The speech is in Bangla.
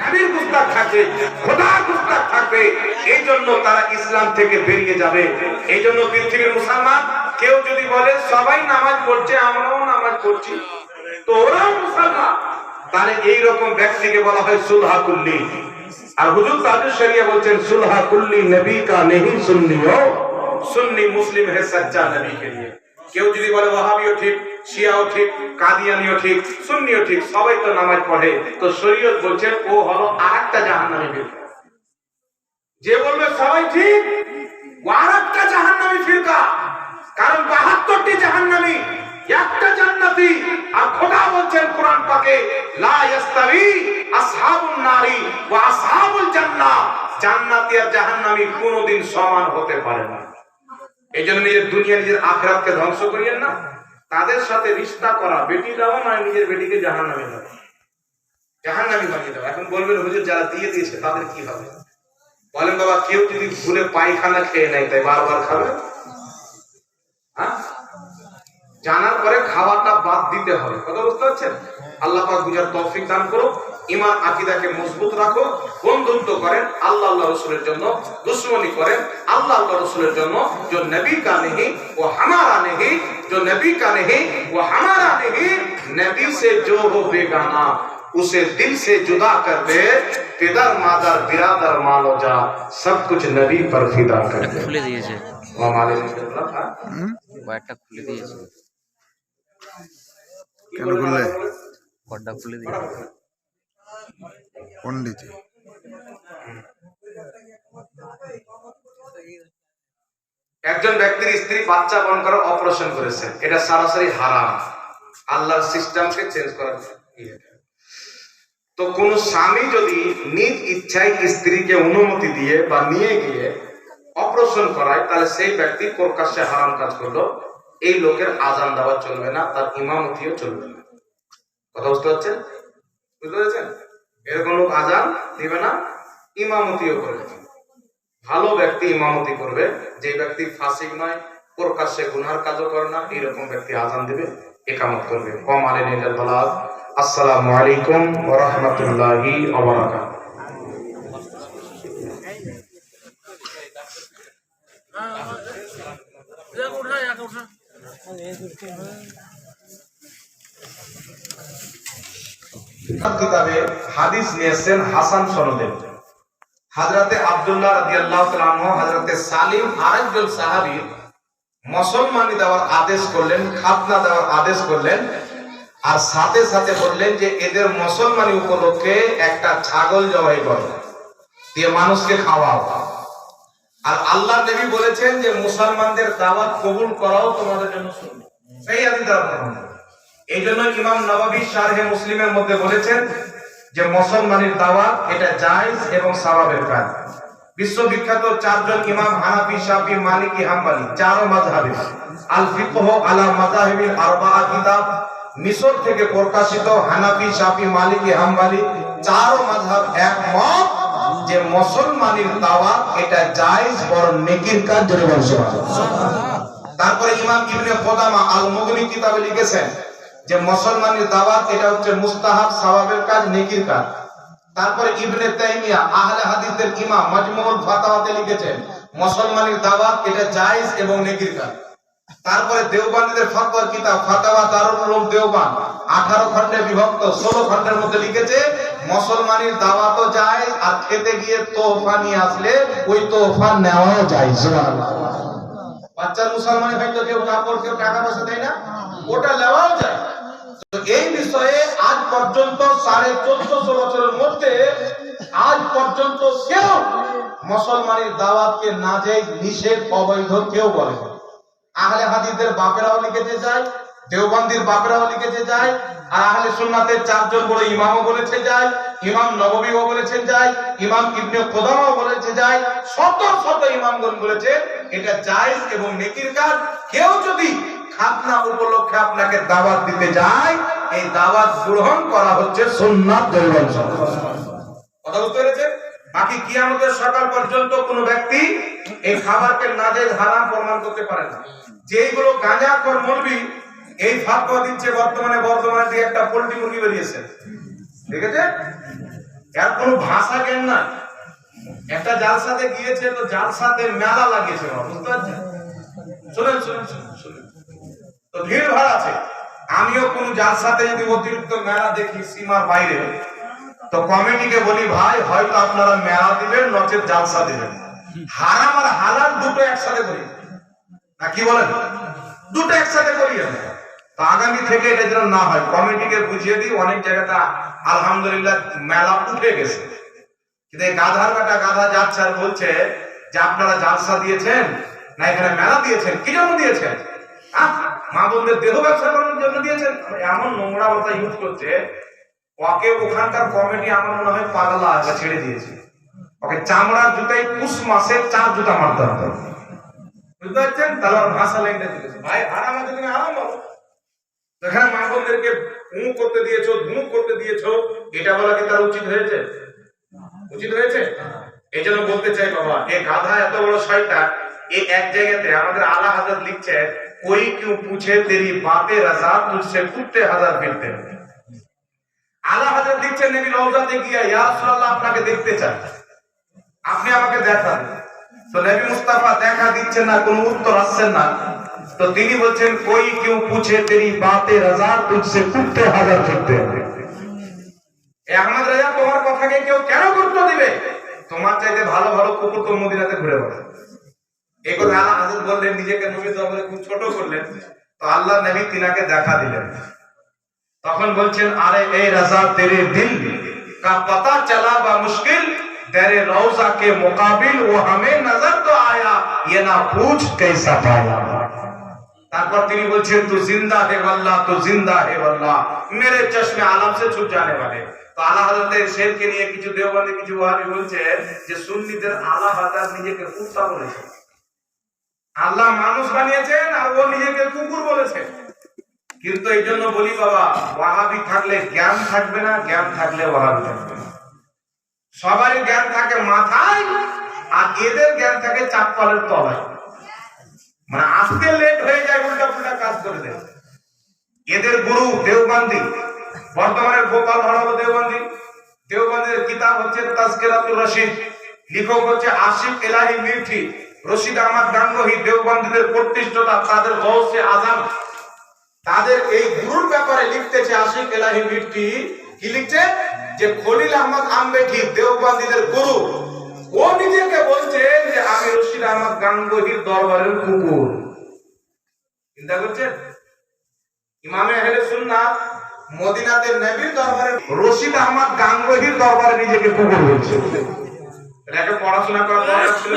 নবীর গুস্তাখ থাকবে, খোদার গুস্তাখ থাকবে, এই জন্য তারা ইসলাম থেকে বেরিয়ে যাবে। এই জন্য পৃথিবীর মুসলমান কেউ যদি বলে সবাই নামাজ পড়ছে আমরাও নামাজ পড়ছি তো ওরাও মুসলমান, তাহলে এইরকম ব্যক্তিকে বলা হয় সুলহা কুল্লি। আর হুজুর তাজুল শরিয়া বলছেন সুলহা কুল্লি নবী কা नहीं सुन्नियो सुन्नी मुस्लिम है सच्चा नबी के लिए। কেউ যদি বলে ওয়াহাবিও ঠিক, শিয়াও ঠিক, কাদিয়ানিও ঠিক, সুন্নিও ঠিক, সবাই তো নামাজ পড়ে, তো শরীয়ত বলছেন ও হলো আরেকটা জাহান্নামী ফিরকা। যে বলবে সবাই ঠিক ও আরেকটা জাহান্নামী ফিরকা, কারণ ৭২টি জাহান্নামী একটা জান্নাতি। আর খোদা বলছেন কোরআন পাকে লা ইস্তাবি আসহাবুন নারি ওয়া আসহাবুল জান্নাহ, জান্নাতি আর জাহান্নামী কোনোদিন সমান হতে পারে না। এই জন্য নিজের দুনিয়া নিজের আখিরাতকে ধ্বংস করিয়েন না। তাদের সাথে রিশতা করা, বেটি দেওয়া নয় নিজের বেটিকে জাহান্নামী দেওয়া, জাহান্নামী বানিয়ে দেওয়া। এখন বলবেন হুজুর যারা দিয়ে দিয়েছে তাদের কি হবে? বলেন বাবা, কেউ যদি ভুলে পায়খানা খেয়ে নেয় তাই বারবার খাবে? হ্যাঁ, জানার পরে খাওয়াটা বাদ দিতে হবে। কথা বুঝতে পারছেন? আল্লাহ পাক বুঝার তৌফিক দান করো। ঈমান আকীদাকে মজবুত রাখো, বন্ধুত্ব করেন আল্লাহ আল্লাহ রাসূলের জন্য, দুশমনি করেন আল্লাহ আল্লাহ রাসূলের জন্য। जो नबी का नहीं वो हमारा नहीं, जो नबी का नहीं वो हमारा नहीं, नबी से जो हो बेगाना उसे दिल से जुदा कर दे, पिदर मादर बिरादर मानो जा, सब कुछ नबी पर फिदा कर दे। খুলে দিয়েছে ও মালিক আল্লাহ কয়েকটা খুলে দিয়েছে, কেন করলে পর্দা খুলে দিয়েছে পন্ডিত? একজন ব্যক্তির স্ত্রী বাচ্চা বহন করার অপারেশন করেছেন, এটা সরাসরি হারাম, আল্লাহর সিস্টেমকে চেঞ্জ করার। তো কোন স্বামী যদি নিজ ইচ্ছায় স্ত্রীকে অনুমতি দিয়ে বা নিয়ে গিয়ে অপারেশন করায়, তাহলে সেই ব্যক্তি প্রকাশ্যে হারাম কাজ করলো। এই লোকের আজান দেওয়া চলবে না, তার ইমামতিও চলবে না। কথা বুঝতে পারছেন? বুঝতে পেরেছেন? এরকম লোক আজান দিবে না, ইমামতিও করবে না। ভালো ব্যক্তি ইমামতি করবে, যে ব্যক্তি ফাসিক নয়, প্রকাশ্যে গুনার কাজও করে না, এইরকম ব্যক্তি আজান দিবে, ইকামত করবে। কম আলাইহিল বালাগ। আসসালামু আলাইকুম ওয়া রাহমাতুল্লাহি ওয়া বারাকাতুহু। কিতাবে হাদিস নিয়েছেন হাসান সনদে। হযরতে আব্দুল্লাহ রাদিয়াল্লাহু তাআলা আনহু হযরতে সালিম আরেকজন সাহাবী মুসলমানি দেওয়ার আদেশ করলেন, খাতনা দেওয়ার আদেশ করলেন, আর সাথে সাথে বললেন যে এদের মুসলমানি উপলক্ষে একটা ছাগল জবাই করো, দিয়ে মানুষকে খাওয়াও। আর আল্লাহ নবী বলেছেন যে মুসলমানদের দাওয়াত কবুল করাও তোমাদের জন্য সুন্নাত। সেই হাদিস দ্বারা এই জন্য ইমাম নববী শারহে মুসলিমের মধ্যে বলেছেন যে মুসলমানের দাওয়াত এটা জায়েজ এবং সওয়াবের কাজ। বিশ্ববিখ্যাত চারজন ইমাম হানাফি, শাফি, মালিকি, হাম্বলি, চার মাযহাবে আল ফিকহ আলা মাযাহিবিল আরবাআ কিতাব মিশর থেকে প্রকাশিত। হানাফি, শাফি, মালিকি, হাম্বলি চার মাযহাব একমত যে মুসলমানের দাওয়াত এটা জায়েজ, বরং নেকির কাজ। জোরে বলুন সুবহানাল্লাহ। তারপরে ইমাম ইবনে কুদামা আল মুগনি কিতাবে লিখেছেন যে মুসলমানের দাওয়াত এটা হচ্ছে মুস্তাহাব, সওয়াবের কাজ, নেকির কাজ। তারপরে ইবনে তাইমিয়া আহলে হাদিসের ইমাম মাজমুউল ফাতাওয়াতে লিখেছেন মুসলমানের দাওয়াত এটা জায়েজ এবং নেকির কাজ। তারপরে দেওবন্দীদের ফতোয়ার কিতাব ফাতাওয়া দারুল উলুম দেওবন্দ 18 খণ্ডে বিভক্ত 16 খণ্ডের মধ্যে লিখেছে মুসলমানের দাওয়াতও জায়েজ, আর খেতে গিয়ে তোহফা নিয়ে আসলে ওই তোহফা নেওয়াও জায়েজ। সুবহানাল্লাহ। বাচ্চার মুসলমানি হয় তো কেউ কাপড়, কেউ টাকা পয়সা দেয় না, ওটা নেওয়াও যায়। তো এই বিষয়ে আজ পর্যন্ত 1450 বছরের মধ্যে আজ পর্যন্ত কেউ মুসলমানের দাওয়াতকে নাজায়েজ, নিষেধ, অবৈধ কেউ বলে না। আহলে হাদিসদের বাপেরাও লিখেছে যায়, দেওবন্দির বাপেরাও লিখেছে যায়, আর আহলে সুন্নাতের চারজন বড় ইমামও বলেছে যায়, ইমাম নববীও বলেছেন যায়, ইমাম ইবনে কুদামাও বলেছে যায়, শত শত ইমামগণ বলেছে এটা জায়েজ এবং নেকির কাজ। কেউ যদি খাতনা উপলক্ষে আপনাকে দাওয়াত দিতে যায়, এই দাওয়াত গ্রহণ করা হচ্ছে সুন্নাত। কথা বুঝতে পেরেছেন? বাকি কিয়ামতের সকাল পর্যন্ত কোন ব্যক্তি এই খাবারকে নাজায়েজ, হারাম প্রমাণ করতে পারে না। যেগুলো গাঁজাখোর মৌলবি এই ফাতোয়া দিচ্ছে, বর্তমানে দিয়ে একটা পোল্ট্রি মুরগি বেরিয়েছে, দেখেছে? এর কোনো ভাষা জ্ঞান নাই। একটা জালসাতে গিয়েছে, তো জালসাতে মেলা লাগিয়েছে, বুঝতে পারছেন? শুনেন শুনেন শুনেন শুনেন, তো ভিড় ভাড় আছে। আমিও কোন জালসাতে যদি অতিরিক্ত মেলা দেখি সীমার বাইরে, তো কমিটিকে বলি, ভাই হয়তো আপনারা মেলা দিবেন, নচেত জালসা দিবেন। হারাম আর হালাল দুটো একসাথে করি না, কি বলেন? দুটো একসাথে করি। তো আগামী থেকে এটা যেন না হয়, কমিটিকে বুঝিয়ে দিই। অনেক জায়গাটা আলহামদুলিল্লাহ মেলা উঠে গেছে, কিন্তু এই গাধার কাটা গাধা যাচ্ছে আর বলছে যে আপনারা জালসা দিয়েছেন না, এখানে মেলা দিয়েছেন। কি জন্য দিয়েছেন? মা বোনদের দেহ ব্যবসা করার জন্য দিয়েছেন। এমন নোংরা কথা ইউজ করছে, ওকে ওখানকার কমিটি আমার মনে হয় পাগলা ছেড়ে দিয়েছে। ওকে চামড়ার জুতাই পুষ মাসে 4 জুতা মারতে হবে, বুঝতে পারছেন? তাহলে ওর ভাষা লাইনটা দিয়েছে। ভাই আরাম আছে, তুমি আরাম বলো। এখানে মা বোনদেরকে করতে দিয়েছো, ধুমুক করতে দিয়েছো, এটা বলা কি তার উচিত হয়েছে? উচিত হয়েছে? এই জন্য বলতে চাই বাবা, এ গাধা এত বড় শয়তান। এই এক জায়গাতে আমাদের আলা হযরত লিখছে, कोई क्यों पूछे तेरी बातें रजा तुझसे कुत्ते हजार फिरते। আলা হযরত লিখছে, নবী রওজাতে গিয়া, ইয়া রাসূলুল্লাহ আপনাকে দেখতে চাই, আপনি আমাকে দেখান। তো নবী মুস্তাফা দেখা দিচ্ছেন না, কোনো উত্তর আসছে না। তো তিনি বলছেন, कोई क्यों पूछे तेरी बातें रजा तुझसे कुत्ते हजार फिरते। এ আহমদ রাজা, তোমার কথাকে কেউ কেন গুরুত্ব দিবে? তোমার চাইতে ভালো ভালো কুকুর তো মদিনাতে ঘুরে বেড়ায়। এই কথা আলা হযরত বললেন, নিজেকে নবীর দরবারে খুব ছোট করলেন। তো আল্লাহ নবী তিনাকে দেখা দিলেন। তখন বলছেন, আরে এই রাজা, তেরে দিল का पता चला बा मुश्किल तेरे रौजा के मुकाबिल वो हमें नजर तो आया ये ना पूछ कैसा पाया। তারপর তিনি বলছেন, তু জিন্দা হে ওয়াল্লাহ, তু জিন্দা হে ওয়াল্লাহ, মেরে চশমে আলম সে ছুট जाने वाले। তো আলা হযরতের শেরকে নিয়ে কিছু দেওবন্দি, কিছু ওয়াহাবি বলছে যে সুন্নিদের আলা হযরত নিজেকে কুত্তা বলেছে। আল্লাহ মানুষ বানিয়েছেন আর ও নিজেকে কুকুর বলেছে। কিন্তু এই জন্য বলি বাবা, ওয়াহাবি থাকলে জ্ঞান থাকবে না, জ্ঞান থাকলে ওয়াহাবি থাকবে না। সবারই জ্ঞান থাকে মাথায়, আর এদের জ্ঞান থাকে চাপ্পালের তলায়। মানে আসতে লেট হয়ে যায়, উল্টা পুল্টা কাজ করে দেয়। এদের গুরু দেওবন্দি, বর্তমানের গোপাল ভাড়াব দেওবন্দি। দেওবন্দির কিতাব হচ্ছে তাজকিরাতুর রশিদ, লেখক হচ্ছে আশিক এলাহি মির্ঠি। রশিদ আহমদ গাঙ্গোহী দেওবন্দিদের প্রতিষ্ঠাতা, তাদের গৌসে আজম। তাদের এই গুরুর ব্যাপারে লিখতেছে আশিক এলাহি মির্ঠি। কি লিখছে? যে খলিল আহমদ আমবেঠি দেওবন্দিদের গুরু, ও নিজেকে বলছে যে আমি রশিদ আহমদ গাঙ্গোহীর দরবারের কুকুর। চিন্তা করছেন? ইমামে আহলে সুন্নাত মদিনাতে নবীর দরবারে রশিদ আহমদ গাঙ্গোহীর দরবারে নিজেকে কুকুর বলছে। এটাকে পড়াশোনা করার দরকার ছিল।